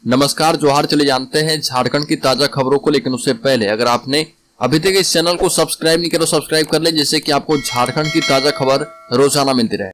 नमस्कार, जोहार। चले जानते हैं झारखंड की ताजा खबरों को, लेकिन उससे पहले अगर आपने अभी तक इस चैनल को सब्सक्राइब नहीं किया तो सब्सक्राइब कर ले, जिससे कि आपको झारखंड की ताजा खबर रोजाना मिलती रहे।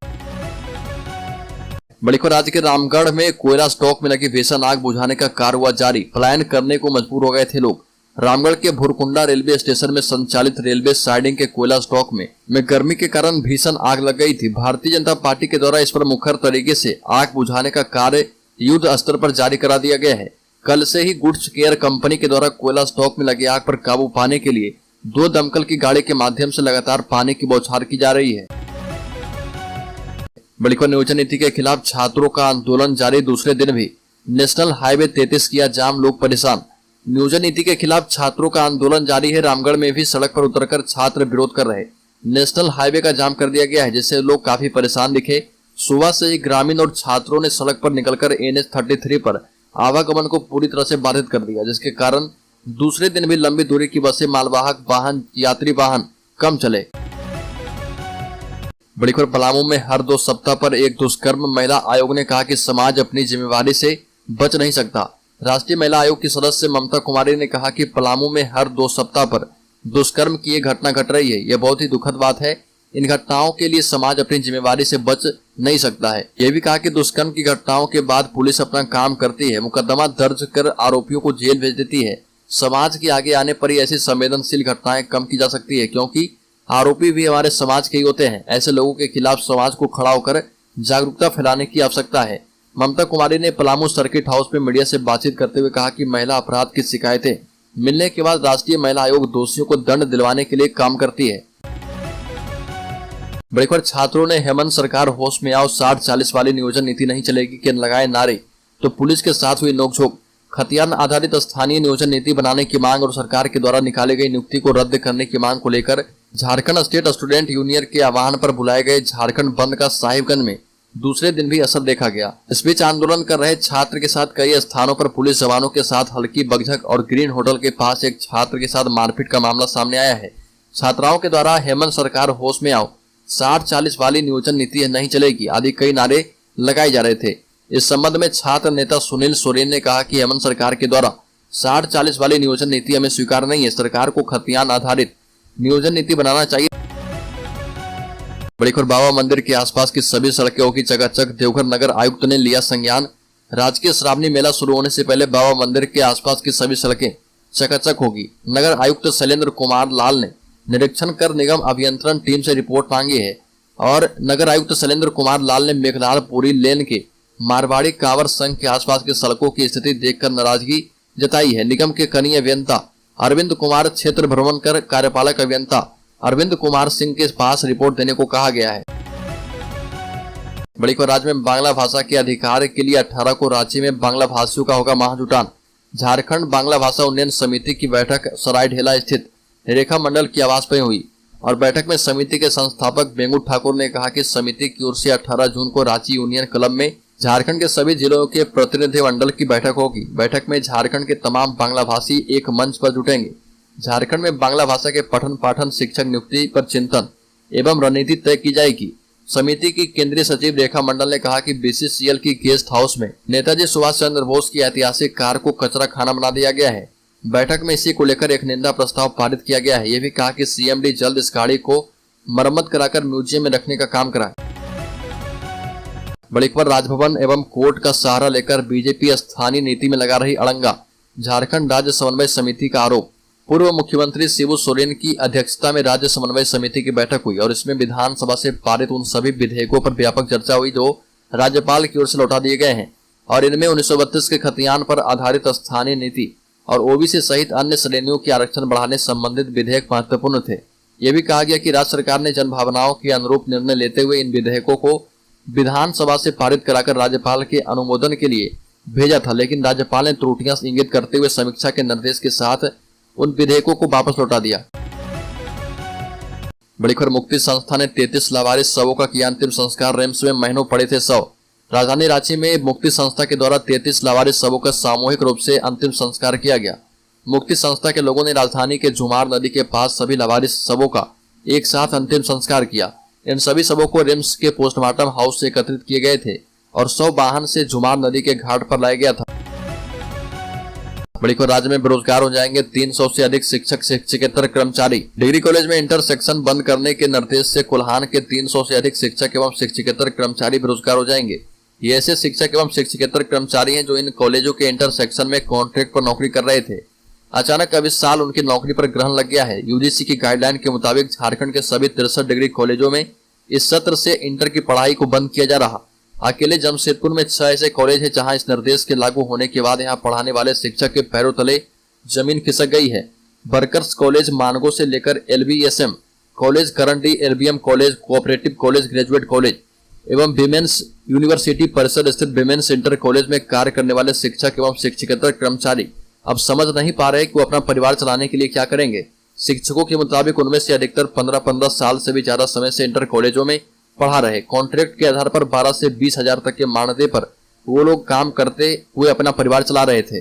बड़ी खबर, आज के रामगढ़ में कोयला स्टॉक में लगी भीषण आग बुझाने का कार्य हुआ जारी। पलायन करने को मजबूर हो गए थे लोग। रामगढ़ के भुरकुंडा रेलवे स्टेशन में संचालित रेलवे साइडिंग के कोयला स्टॉक में गर्मी के कारण भीषण आग लग गई थी। भारतीय जनता पार्टी के द्वारा इस पर मुखर तरीके से आग बुझाने का कार्य युद्ध स्तर पर जारी करा दिया गया है। कल से ही गुड्स केयर कंपनी के द्वारा कोयला स्टॉक में लगी आग पर काबू पाने के लिए 2 दमकल की गाड़ी के माध्यम से लगातार पानी की बौछार की जा रही है। बड़ी खबर, नियोजन नीति के खिलाफ छात्रों का आंदोलन जारी। दूसरे दिन भी नेशनल हाईवे 33 किया जाम, लोग परेशान। नियोजन नीति के खिलाफ छात्रों का आंदोलन जारी है। रामगढ़ में भी सड़क पर उतरकर छात्र विरोध कर रहे। नेशनल हाईवे का जाम कर दिया गया है, जिससे लोग काफी परेशान दिखे। सुबह से ही ग्रामीण और छात्रों ने सड़क पर निकलकर NH 33 पर आवागमन को पूरी तरह से बाधित कर दिया, जिसके कारण दूसरे दिन भी लंबी दूरी की बसें, मालवाहक वाहन, यात्री वाहन कम चले। बड़ी खबर, पलामू में हर 2 सप्ताह पर एक दुष्कर्म। महिला आयोग ने कहा कि समाज अपनी जिम्मेवारी से बच नहीं सकता। राष्ट्रीय महिला आयोग की सदस्य ममता कुमारी ने कहा कि पलामू में हर 2 सप्ताह पर दुष्कर्म की एक घटना घट रही है। यह बहुत ही दुखद बात है। इन घटनाओं के लिए समाज अपनी जिम्मेवारी से बच नहीं सकता है। यह भी कहा कि दुष्कर्म की घटनाओं के बाद पुलिस अपना काम करती है, मुकदमा दर्ज कर आरोपियों को जेल भेज देती है। समाज के आगे आने पर ही ऐसी संवेदनशील घटनाएं कम की जा सकती है, क्योंकि आरोपी भी हमारे समाज के ही होते हैं। ऐसे लोगों के खिलाफ समाज को खड़ा होकर जागरूकता फैलाने की आवश्यकता है। ममता कुमारी ने पलामू सर्किट हाउस में मीडिया से बातचीत करते हुए कहा कि महिला अपराध की शिकायतें मिलने के बाद राष्ट्रीय महिला आयोग दोषियों को दंड दिलवाने के लिए काम करती है। बड़ी खबर, छात्रों ने हेमंत सरकार होश में आओ, 60-40 वाली नियोजन नीति नहीं चलेगी के लगाए नारे, तो पुलिस के साथ हुई नोकझोंक। खतियान आधारित स्थानीय नियोजन नीति बनाने की मांग और सरकार के द्वारा निकाली गई नियुक्ति को रद्द करने की मांग को लेकर झारखंड स्टेट स्टूडेंट यूनियन के आह्वान पर बुलाए गए झारखंड बंद का साहिबगंज में दूसरे दिन भी असर देखा गया। इस बीच आंदोलन कर रहे छात्र के साथ कई स्थानों पर पुलिस जवानों के साथ हल्की बकझक और ग्रीन होटल के पास एक छात्र के साथ मारपीट का मामला सामने आया है। छात्राओं के द्वारा हेमंत सरकार होश में आओ, 60-40 वाली नियोजन नीति नहीं चलेगी आदि कई नारे लगाए जा रहे थे। इस संबंध में छात्र नेता सुनील सोरेन ने कहा कि हेमंत सरकार के द्वारा 60-40 वाली नियोजन नीति हमें स्वीकार नहीं है। सरकार को खतियान आधारित नियोजन नीति बनाना चाहिए। बड़ी खबर, बाबा मंदिर के आसपास की सभी सड़कें होगी चकाचक। देवघर नगर आयुक्त ने लिया संज्ञान। राजकीय श्रावणी मेला शुरू होने से पहले बाबा मंदिर के आसपास की सभी सड़कें चकाचक होगी। नगर आयुक्त शैलेंद्र कुमार लाल ने निरीक्षण कर निगम अभियंत्रण टीम से रिपोर्ट मांगी है और नगर आयुक्त शैलेंद्र कुमार लाल ने मेघलालपुरी लेन के मारवाड़ी कांवर संघ के आसपास की सड़कों की स्थिति देखकर नाराजगी जताई है। निगम के कनीय अभियंता अरविंद कुमार, क्षेत्र भ्रमण कर कार्यपालक अभियंता अरविंद कुमार सिंह के पास रिपोर्ट देने को कहा गया है। बड़ी खबर, राज्य में बांग्ला भाषा के अधिकार के लिए 18 को रांची में बांग्ला भाषियों का होगा महाजुटान। झारखंड बांग्ला भाषा उन्नयन समिति की बैठक सरायढेला स्थित रेखा मंडल की आवास पर हुई और बैठक में समिति के संस्थापक बेंगू ठाकुर ने कहा कि समिति की ओर से 18 जून को रांची यूनियन क्लब में झारखंड के सभी जिलों के प्रतिनिधि मंडल की बैठक होगी। बैठक में झारखंड के तमाम बांग्ला भाषी एक मंच पर जुटेंगे। झारखंड में बांग्ला भाषा के पठन पाठन शिक्षक नियुक्ति पर चिंतन एवं रणनीति तय की जाएगी। समिति की केंद्रीय सचिव रेखा मंडल ने कहा कि BCCL की गेस्ट हाउस में नेताजी सुभाष चंद्र बोस की ऐतिहासिक कार को कचरा खाना बना दिया गया है। बैठक में इसी को लेकर एक निंदा प्रस्ताव पारित किया गया है। यह भी कहा कि CMD जल्द इस गाड़ी को मरम्मत कराकर म्यूजियम में रखने का काम कराए। बड़ी खबर, राजभवन एवं कोर्ट का सहारा लेकर बीजेपी स्थानीय नीति में लगा रही अड़ंगा। झारखंड राज्य समन्वय समिति का आरोप। पूर्व मुख्यमंत्री शिबू सोरेन की अध्यक्षता में राज्य समन्वय समिति की बैठक हुई और इसमें विधानसभा से पारित उन सभी विधेयकों पर व्यापक चर्चा हुई जो राज्यपाल की ओर से लौटा दिए गए हैं और इनमें 1932 के खतियान पर आधारित स्थानीय नीति और OBC सहित अन्य श्रेणियों के आरक्षण बढ़ाने संबंधित विधेयक महत्वपूर्ण थे। यह भी कहा गया कि राज्य सरकार ने जनभावनाओं के अनुरूप निर्णय लेते हुए इन विधेयकों को विधानसभा से पारित कराकर राज्यपाल के अनुमोदन के लिए भेजा था, लेकिन राज्यपाल ने त्रुटियां इंगित करते हुए समीक्षा के निर्देश के साथ उन विधेयकों को वापस लौटा दिया। बड़ी खबर, मुक्ति संस्था ने 33 लावारिस शवों का किया अंतिम संस्कार। रिम्स में महीनों पड़े थे शव। राजधानी रांची में मुक्ति संस्था के द्वारा 33 लावारिस शवों का सामूहिक रूप से अंतिम संस्कार किया गया। मुक्ति संस्था के लोगों ने राजधानी के झुमार नदी के पास सभी लावारिस शवों का एक साथ अंतिम संस्कार किया। इन सभी शवों को रिम्स के पोस्टमार्टम हाउस से एकत्रित किए गए थे और 100 वाहन से झुमार नदी के घाट पर लाया गया था। बड़ी खबर, राज्य में बेरोजगार हो जाएंगे 300 से अधिक शिक्षक शिक्षकेतर कर्मचारी। डिग्री कॉलेज में इंटर सेक्शन बंद करने के निर्देश से कोल्हान के 300 से अधिक शिक्षक एवं शिक्षकेतर कर्मचारी बेरोजगार हो जाएंगे। ये ऐसे शिक्षक एवं शिक्षकेतर कर्मचारी हैं जो इन कॉलेजों के इंटर सेक्शन में कॉन्ट्रैक्ट पर नौकरी कर रहे थे। अचानक अब इस साल उनकी नौकरी पर ग्रहण लग गया है। यूजीसी की गाइडलाइन के मुताबिक झारखंड के सभी 63 डिग्री कॉलेजों में इस सत्र से इंटर की पढ़ाई को बंद किया जा रहा। अकेले जमशेदपुर में 6 ऐसे कॉलेज है जहां इस निर्देश के लागू होने के बाद यहां पढ़ाने वाले शिक्षक के पैरों तले जमीन खिसक गई है। वर्कर्स कॉलेज मानगो से लेकर LBSM कॉलेज, करंडी, LBM college, cooperative college, graduate college एवं विमेन्स यूनिवर्सिटी परिसर स्थित विमेन्स इंटर कॉलेज में कार्य करने वाले शिक्षक एवं शिक्षकेतर कर्मचारी अब समझ नहीं पा रहे कि वो अपना परिवार चलाने के लिए क्या करेंगे। शिक्षकों के मुताबिक उनमें से अधिकतर 15-15 साल से भी ज्यादा समय से इंटर कॉलेजों में पढ़ा रहे। कॉन्ट्रैक्ट के आधार पर 12 से 20 हजार तक के मानदेय पर वो लोग काम करते हुए अपना परिवार चला रहे थे।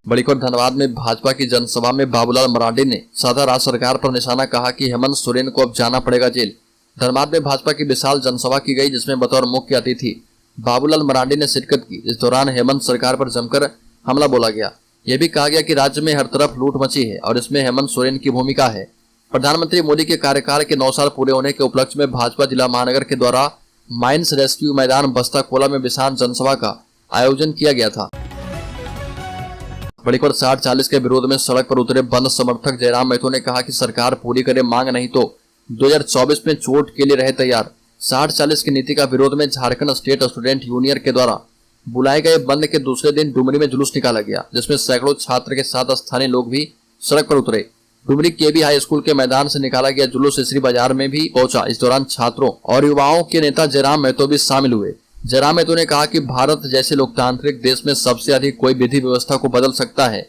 बड़ी खबर, धनबाद में भाजपा की जनसभा में बाबूलाल मरांडी ने साधा राज्य सरकार पर निशाना, कहा कि हेमंत सोरेन को अब जाना पड़ेगा जेल। धनबाद में भाजपा की विशाल जनसभा की गई जिसमें बतौर मुख्य अतिथि बाबूलाल मरांडी ने शिरकत की। इस दौरान हेमंत सरकार पर जमकर हमला बोला गया। यह भी कहा गया कि राज्य में हर तरफ लूट मची है और इसमें हेमंत सोरेन की भूमिका है। प्रधानमंत्री मोदी के कार्यकाल के 9 साल पूरे होने के उपलक्ष्य में भाजपा जिला महानगर के द्वारा माइंस रेस्क्यू मैदान बस्ता कोला में विशाल जनसभा का आयोजन किया गया था। बड़ी खबर, 60-40 के विरोध में सड़क पर उतरे बंद समर्थक जयराम महतो ने कहा कि सरकार पूरी करे मांग, नहीं तो 2024 में चोट के लिए रहे तैयार। 60-40 की नीति का विरोध में झारखंड स्टेट स्टूडेंट यूनियन के द्वारा बुलाए गए बंद के दूसरे दिन डुमरी में जुलूस निकाला गया, जिसमें सैकड़ों छात्र के साथ स्थानीय लोग भी सड़क पर उतरे। डुमरी केबी हाई स्कूल के मैदान से निकाला गया जुलूस इसरी बाजार में भी पहुंचा। इस दौरान छात्रों और युवाओं के नेता जयराम महतो भी शामिल हुए। जयराम महतो ने कहा कि भारत जैसे लोकतांत्रिक देश में सबसे अधिक कोई विधि व्यवस्था को बदल सकता है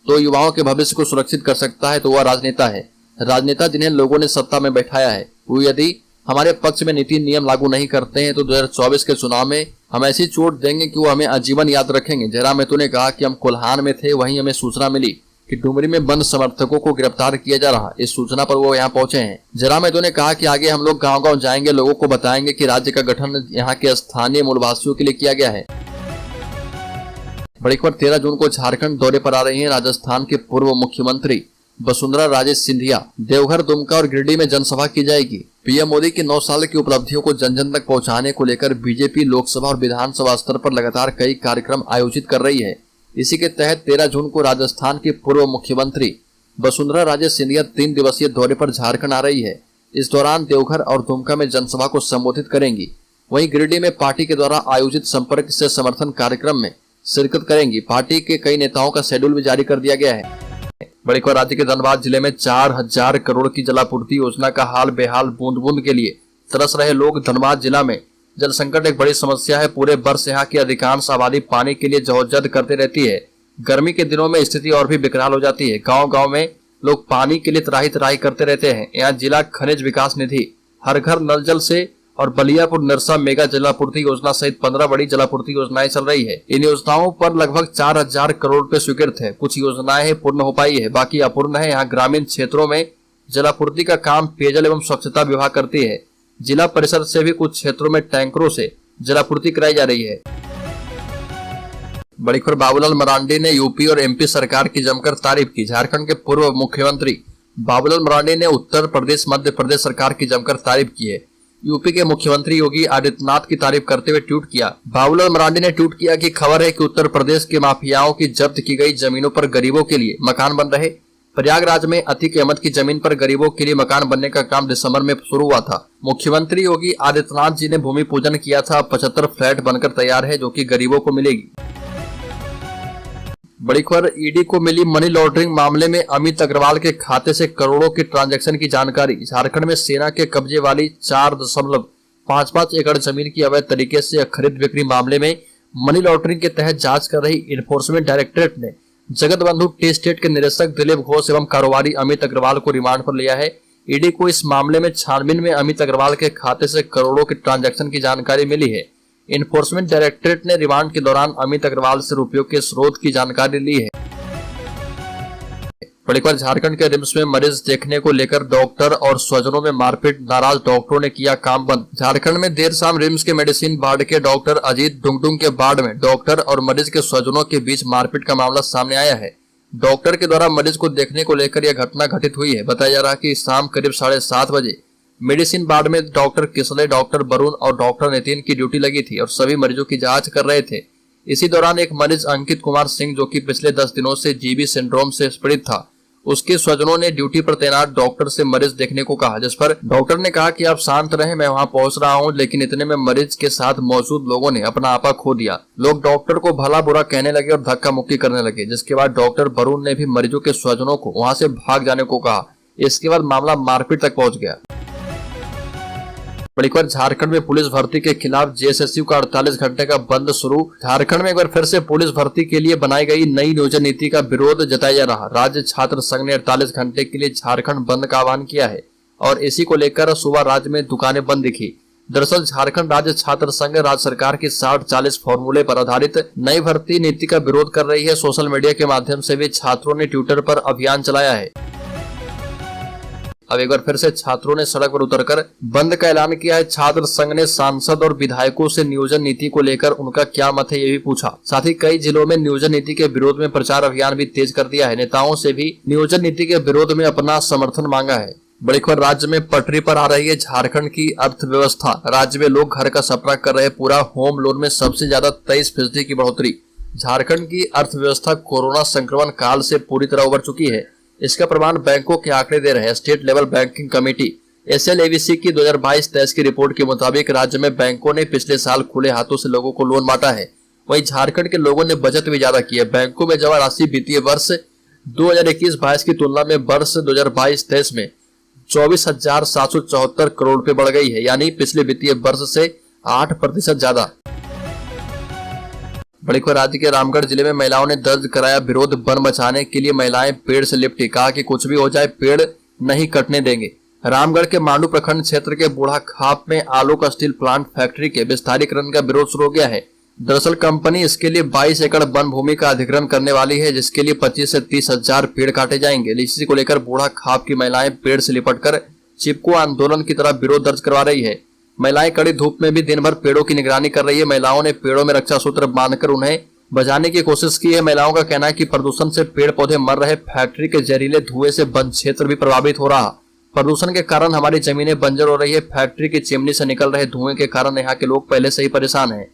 तो युवाओं के भविष्य को सुरक्षित कर सकता है तो वह राजनेता है। राजनेता जिन्हें लोगों ने सत्ता में बैठाया है, वो यदि हमारे पक्ष में नीति नियम लागू नहीं करते हैं तो 2024 के चुनाव में हम ऐसी चोट देंगे कि वो हमें आजीवन याद रखेंगे। जयराम महतो ने कहा कि हम कोल्हान में थे, वहीं हमें सूचना मिली कि डुमरी में बंद समर्थकों को गिरफ्तार किया जा रहा। इस सूचना पर वो यहाँ पहुंचे हैं। जयराम महतो ने कहा कि आगे हम लोग गांव-गांव जाएंगे, लोगों को बताएंगे कि राज्य का गठन यहाँ के स्थानीय मूलवासियों के लिए किया गया है। बड़ी खबर, 13 जून को झारखंड दौरे पर आ रही हैं राजस्थान के पूर्व मुख्यमंत्री वसुंधरा राजे सिंधिया। देवघर, दुमका और गिरिडीह में जनसभा की जाएगी। पीएम मोदी की 9 साल की उपलब्धियों को जन जन तक पहुंचाने को लेकर बीजेपी लोकसभा और विधानसभा स्तर पर लगातार कई कार्यक्रम आयोजित कर रही है। इसी के तहत 13 जून को राजस्थान की पूर्व मुख्यमंत्री वसुंधरा राजे सिंधिया 3 दिवसीय दौरे पर झारखंड आ रही है। इस दौरान देवघर और दुमका में जनसभा को संबोधित करेंगी। वहीं गिरिडीह में पार्टी के द्वारा आयोजित संपर्क से समर्थन कार्यक्रम में शिरकत करेंगी। पार्टी के कई नेताओं का शेड्यूल भी जारी कर दिया गया है। बड़ी खबर, राज्य के धनबाद जिले में 4000 करोड़ की जलापूर्ति योजना का हाल बेहाल, बूंद बूंद के लिए तरस रहे लोग। धनबाद जिला में जल संकट एक बड़ी समस्या है। पूरे वर्ष यहाँ की अधिकांश आबादी पानी के लिए जद्दोजहद करती रहती है। गर्मी के दिनों में स्थिति और भी बेकरार हो जाती है। गांव-गांव में लोग पानी के लिए त्राही त्राही करते रहते हैं। यहाँ जिला खनिज विकास निधि, हर घर नल जल से और बलियापुर नरसा मेगा जलापूर्ति योजना सहित 15 बड़ी जलापूर्ति योजनाएं चल रही है। इन योजनाओं पर लगभग 4000 करोड़ रुपए स्वीकृत है। कुछ योजनाएं पूर्ण हो पाई है, बाकी अपूर्ण है। यहाँ ग्रामीण क्षेत्रों में जलापूर्ति का काम पेयजल एवं स्वच्छता विभाग करती है। जिला परिषद से भी कुछ क्षेत्रों में टैंकरों से जलापूर्ति कराई जा रही है। बड़ी खबर, बाबूलाल मरांडी ने यूपी और एमपी सरकार की जमकर तारीफ की। झारखंड के पूर्व मुख्यमंत्री बाबूलाल मरांडी ने उत्तर प्रदेश, मध्य प्रदेश सरकार की जमकर तारीफ की है। यूपी के मुख्यमंत्री योगी आदित्यनाथ की तारीफ करते हुए ट्वीट किया। बाबूलाल मरांडी ने ट्वीट किया कि खबर है कि उत्तर प्रदेश के माफियाओं की जब्त की गई जमीनों पर गरीबों के लिए मकान बन रहे। प्रयागराज में अतीक अहमद की जमीन पर गरीबों के लिए मकान बनने का काम दिसंबर में शुरू हुआ था। मुख्यमंत्री योगी आदित्यनाथ जी ने भूमि पूजन किया था। 75 फ्लैट बनकर तैयार है जो कि गरीबों को मिलेगी। बड़ी खबर, ईडी को मिली मनी लॉन्ड्रिंग मामले में अमित अग्रवाल के खाते से करोड़ों की ट्रांजैक्शन की जानकारी। झारखंड में सेना के कब्जे वाली 4.55 एकड़ जमीन की अवैध तरीके से खरीद बिक्री मामले में मनी लॉन्ड्रिंग के तहत जांच कर रही इन्फोर्समेंट डायरेक्टरेट ने जगत बंधु टी स्टेट के निदेशक दिलीप घोष एवं कारोबारी अमित अग्रवाल को रिमांड पर लिया है। ईडी को इस मामले में छानबीन में अमित अग्रवाल के खाते से करोड़ों की ट्रांजैक्शन की जानकारी मिली है। इन्फोर्समेंट डायरेक्टरेट ने रिमांड के दौरान अमित अग्रवाल से रुपयों के स्रोत की जानकारी ली है। बड़ी खबर झारखंड के रिम्स में मरीज देखने को लेकर डॉक्टर और स्वजनों में मारपीट, नाराज डॉक्टरों ने किया काम बंद। झारखंड में देर शाम रिम्स के मेडिसिन वार्ड के डॉक्टर अजीत डुंगडुंग के वार्ड में डॉक्टर और मरीज के स्वजनों के बीच मारपीट का मामला सामने आया है। डॉक्टर के द्वारा मरीज को देखने को लेकर यह घटना घटित हुई है। बताया जा रहा है कि शाम करीब 7:30 बजे मेडिसिन वार्ड में डॉक्टर किसले, डॉक्टर वरुण और डॉक्टर नितिन की ड्यूटी लगी थी और सभी मरीजों की जांच कर रहे थे। इसी दौरान एक मरीज अंकित कुमार सिंह, जो कि पिछले 10 दिनों से जीबी सिंड्रोम से पीड़ित था, उसके स्वजनों ने ड्यूटी पर तैनात डॉक्टर से मरीज देखने को कहा, जिस पर डॉक्टर ने कहा कि आप शांत रहें, मैं वहां पहुंच रहा हूं। लेकिन इतने में मरीज के साथ मौजूद लोगों ने अपना आपा खो दिया। लोग डॉक्टर को भला बुरा कहने लगे और धक्का मुक्की करने लगे, जिसके बाद डॉक्टर वरुण ने भी मरीजों के स्वजनों को वहां से भाग जाने को कहा। इसके बाद मामला मारपीट तक पहुंच गया। बड़ी खबर झारखंड में पुलिस भर्ती के खिलाफ जेएसएसयू का 48 घंटे का बंद शुरू। झारखंड में एक बार फिर से पुलिस भर्ती के लिए बनाई गई नई नियोजन नीति का विरोध जताया जा रहा। राज्य छात्र संघ ने 48 घंटे के लिए झारखंड बंद का आह्वान किया है और इसी को लेकर सुबह राज्य में दुकानें बंद दिखी। दरअसल झारखंड राज्य छात्र संघ राज्य सरकार की 60-40 फॉर्मूले पर आधारित नई भर्ती नीति का विरोध कर रही है। सोशल मीडिया के माध्यम से भी छात्रों ने ट्विटर पर अभियान चलाया है। अब एक बार फिर से छात्रों ने सड़क पर उतरकर बंद का ऐलान किया है। छात्र संघ ने सांसद और विधायकों से नियोजन नीति को लेकर उनका क्या मत है, ये भी पूछा। साथ ही कई जिलों में नियोजन नीति के विरोध में प्रचार अभियान भी तेज कर दिया है। नेताओं से भी नियोजन नीति के विरोध में अपना समर्थन मांगा है। बड़ी खबर, राज्य में पटरी पर आ रही है झारखंड की अर्थव्यवस्था। राज्य में लोग घर का सपना कर रहे पूरा। होम लोन में सबसे ज्यादा 23% की बढ़ोतरी। झारखंड की अर्थव्यवस्था कोरोना संक्रमण काल से पूरी तरह उबर चुकी है। इसका प्रमाण बैंकों के आंकड़े दे रहे हैं। State level banking committee SLABC की 2022-23 की रिपोर्ट के मुताबिक राज्य में बैंकों ने पिछले साल खुले हाथों से लोगों को लोन बांटा है। वहीं झारखंड के लोगों ने बचत भी ज्यादा की है। बैंकों में जमा राशि वित्तीय वर्ष 2021-22 की तुलना में वर्ष 2022-23 में 24,774 करोड़ रुपए बढ़ गई है, यानी पिछले वित्तीय वर्ष से 8% ज्यादा। बड़ी खबर, राज्य के रामगढ़ जिले में महिलाओं ने दर्ज कराया विरोध। वन बचाने के लिए महिलाएं पेड़ से लिपटी। कहा कि कुछ भी हो जाए पेड़ नहीं कटने देंगे। रामगढ़ के मांडू प्रखंड क्षेत्र के बूढ़ा खाप में आलोक स्टील प्लांट फैक्ट्री के विस्तारीकरण का विरोध शुरू हो गया है। दरअसल कंपनी इसके लिए 22 एकड़ वन भूमि का अधिग्रहण करने वाली है, जिसके लिए 25 से 30 हजार पेड़ काटे जाएंगे। इसी को लेकर बूढ़ा खाप की महिलाएं पेड़ से लिपटकर चिपको आंदोलन की तरह विरोध दर्ज करवा रही है। महिलाएं कड़ी धूप में भी दिन भर पेड़ों की निगरानी कर रही है। महिलाओं ने पेड़ों में रक्षा सूत्र बांधकर उन्हें बचाने की कोशिश की है। महिलाओं का कहना है कि प्रदूषण से पेड़ पौधे मर रहे। फैक्ट्री के जहरीले धुएं से वन क्षेत्र भी प्रभावित हो रहा। प्रदूषण के कारण हमारी जमीनें बंजर हो रही है। फैक्ट्री की चिमनी से निकल रहे धुएं के कारण यहाँ के लोग पहले से ही परेशान हैं।